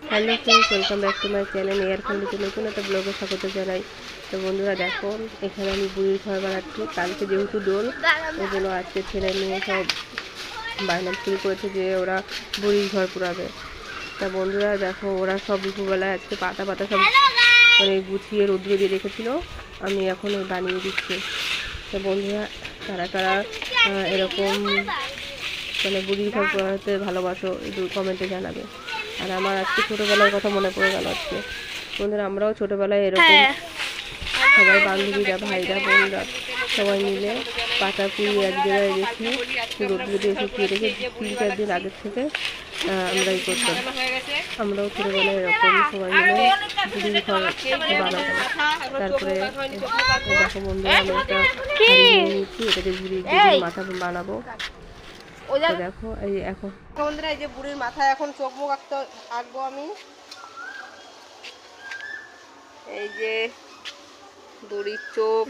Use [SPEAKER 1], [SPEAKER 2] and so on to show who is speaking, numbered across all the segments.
[SPEAKER 1] Hello friends, welcome back to my channel. এয়ারফোনটিতে নতুন একটা ব্লগে স্বাগত জানাই। তো বন্ধুরা দেখো, এখানে আমি বুড়ির ঘর বানাচ্ছি। কালকে যেহেতু দোল, ওই জন্য আজকে ছেলে মেয়ে সব বায়না শুরু করেছে যে ওরা বুড়ির ঘর পুরাবে। তা বন্ধুরা দেখো, ওরা সব দুপুরবেলায় আজকে পাতা পাতা সব মানে গুছিয়ে রোদ্রে দিয়ে রেখেছিল, আমি এখন বানিয়ে দিচ্ছি। তো বন্ধুরা কারা কারা এরকম মানে বুড়ির ঘর পড়াতে ভালোবাসো একটু কমেন্টে জানাবে। আর আমার আজকে ছোটোবেলার কথা মনে পড়ে গেল আজকে। বন্ধুরা আমরাও ছোটোবেলায় এরকম সবাই বান্ধবীরা, ভাইরা, বোনরা সবাই মিলে পাতা পুড়িয়ে এক জায়গায় রেখে রোদ্রে দিয়ে শুকিয়ে রেখে 3-4 দিন আগের থেকে আমরা এই করতাম। আমরাও ছোটোবেলায় এরকম সবাই মিলে বুড়ির ঘর বানাতাম। তারপরে দেখো বন্ধুরা, আমি একটা নিচ্ছি, এটাকে বুড়ির মাথা বানাবো। দেখো এই এখন বন্ধুরা, এই যে বুড়ির মাথায় এখন চোখ মুখ আঁকবো আমি। এই যে বুড়ির চোখ,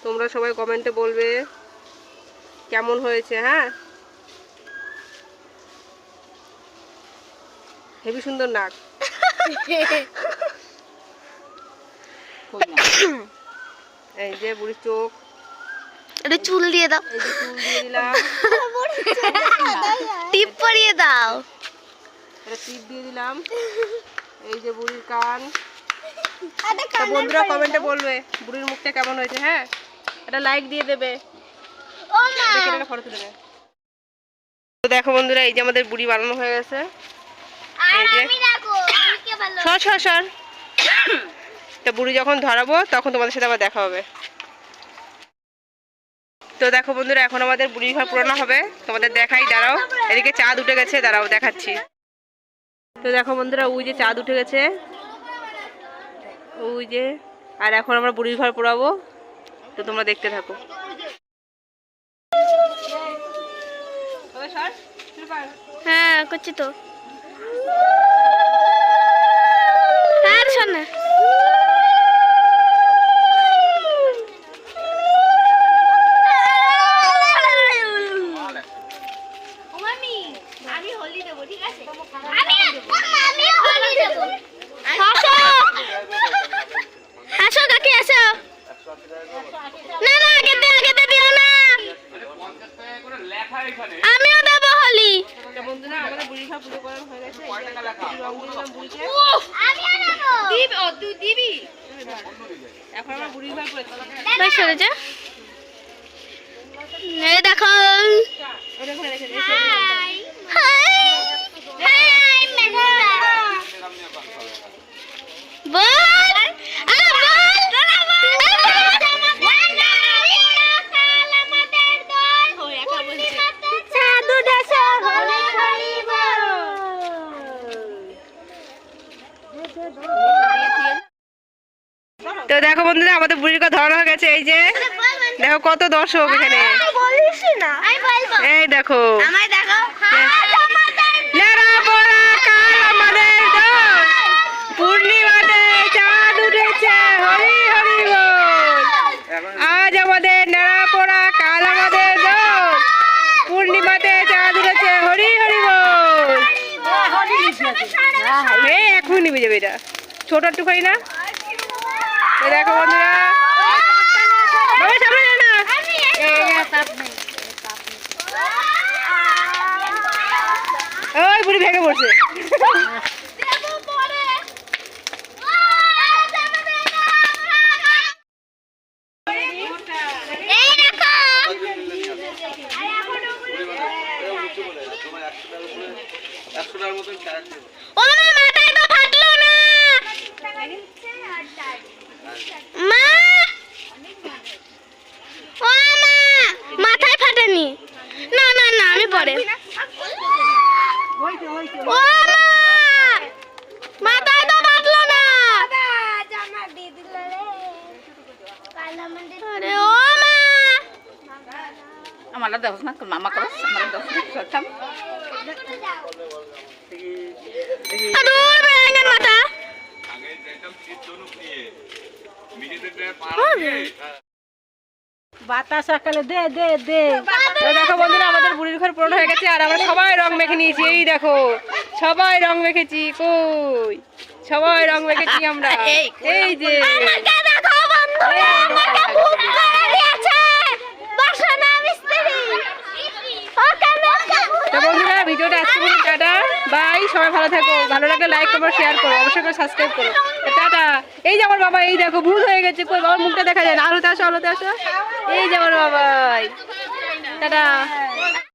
[SPEAKER 1] তোমরা সবাই কমেন্টে বলবে কেমন হয়েছে। হ্যাঁ, হেবি সুন্দর নাক। এই যে বুড়ির চোখ,
[SPEAKER 2] এটা চুল দিয়ে দাও।
[SPEAKER 1] এই যে চুল দিয়ে দিলাম,
[SPEAKER 2] টিপ পরিয়ে দাও।
[SPEAKER 1] এটা টিপ দিয়ে দিলাম। এই যে বুড়ির কান। বন্ধুরা কমেন্টে বলবে বুড়ির মুখটা কেমন হয়েছে। হ্যাঁ, এটা লাইক দিয়ে দেবে, ফটো তুলে দেবে। তো দেখো বন্ধুরা, এই যে আমাদের বুড়ি বানানো হয়ে গেছে। সর তো বুড়ি যখন ধরাবো তখন তোমাদের সাথে আবার দেখা হবে। তো দেখো বন্ধুরা, এখন আমাদের বুড়ির ঘর পুরানো হবে, তোমাদের দেখাই। দাঁড়াও, এদিকে চাঁদ উঠে গেছে, দাঁড়াও দেখাচ্ছি। তো দেখো বন্ধুরা, ওই যে চাঁদ উঠে গেছে, ওই যে। আর এখন আমরা বুড়ির ঘর পোড়াবো, তো তোমরা দেখতে থাকো।
[SPEAKER 2] হ্যাঁ করছি তো। আর শোনা আমি হোলি দেবো, ঠিক আছে? আমি হোলি দেবো। আসো কাকি আসো। না না, আগে দিও না, আমিও দেবো হোলি।
[SPEAKER 1] বন্ধুরা আমাদের বুড়ির ঘর পুজো করা হয়ে গেছে। তুই দিবি। এখন আমরা বুড়ির ঘর করে
[SPEAKER 2] দেখো।
[SPEAKER 1] তো দেখো বন্ধুরা, আমাদের বুড়ির ঘর ধরানো হয়ে গেছে। এই যে দেখো কত দর্শক এখানে। এই দেখো, পূর্ণিমাতে চাঁদ উঠেছে, হরি হরি বল। আজ আমাদের নেড়া পড়া, কাল আমাদের দোল। পূর্ণিমাতে চাঁদ উঠেছে, হরি হরি বল। এই এখন নিবে যাবে, এটা ছোট একটুখানি না। দেখো বন্ধুরা, ওই বুড়ি ভেঙে পড়ছে।
[SPEAKER 2] মাথায় ফাটেনি। না না না, আমি পরে। মাথায় তো ফাটলো না। আরে ও মা,
[SPEAKER 3] আমার দেখো না, মামা করো, আমার দেখো সরতাম।
[SPEAKER 2] দূর ভেঙে মাথা।
[SPEAKER 1] বাতাস সকালে দে দে দে। দেখো বন্ধুরা, আমাদের বুড়ির ঘর পুরনো হয়ে গেছে, আর আমরা সবাই রং মেখে নিয়েছি। এই দেখো সবাই রং মেখেছি, কই সবাই রং মেখেছি আমরা। এই যে
[SPEAKER 2] আমাকে দেখো বন্ধুরা, আমাকে ভূত ধরে নিয়েছে। বাসা না মিস্ত্রি। ওকে আমাকে ভূত
[SPEAKER 1] তো বন্ধুরা ভিডিওটা আজকে বলি টাটা বাই। সবাই ভালো থাকো, ভালো লাগলে লাইক করো, শেয়ার করো, অবশ্যই করে সাবস্ক্রাইব করো। তো টাটা। এই যে আমার বাবা, এই দেখো ভূত হয়ে গেছে, কই বাবার মুখটা দেখা যায় না। আলোতে আসো, আলোতে আসো। এই যে আমার বাবাই, টাটা।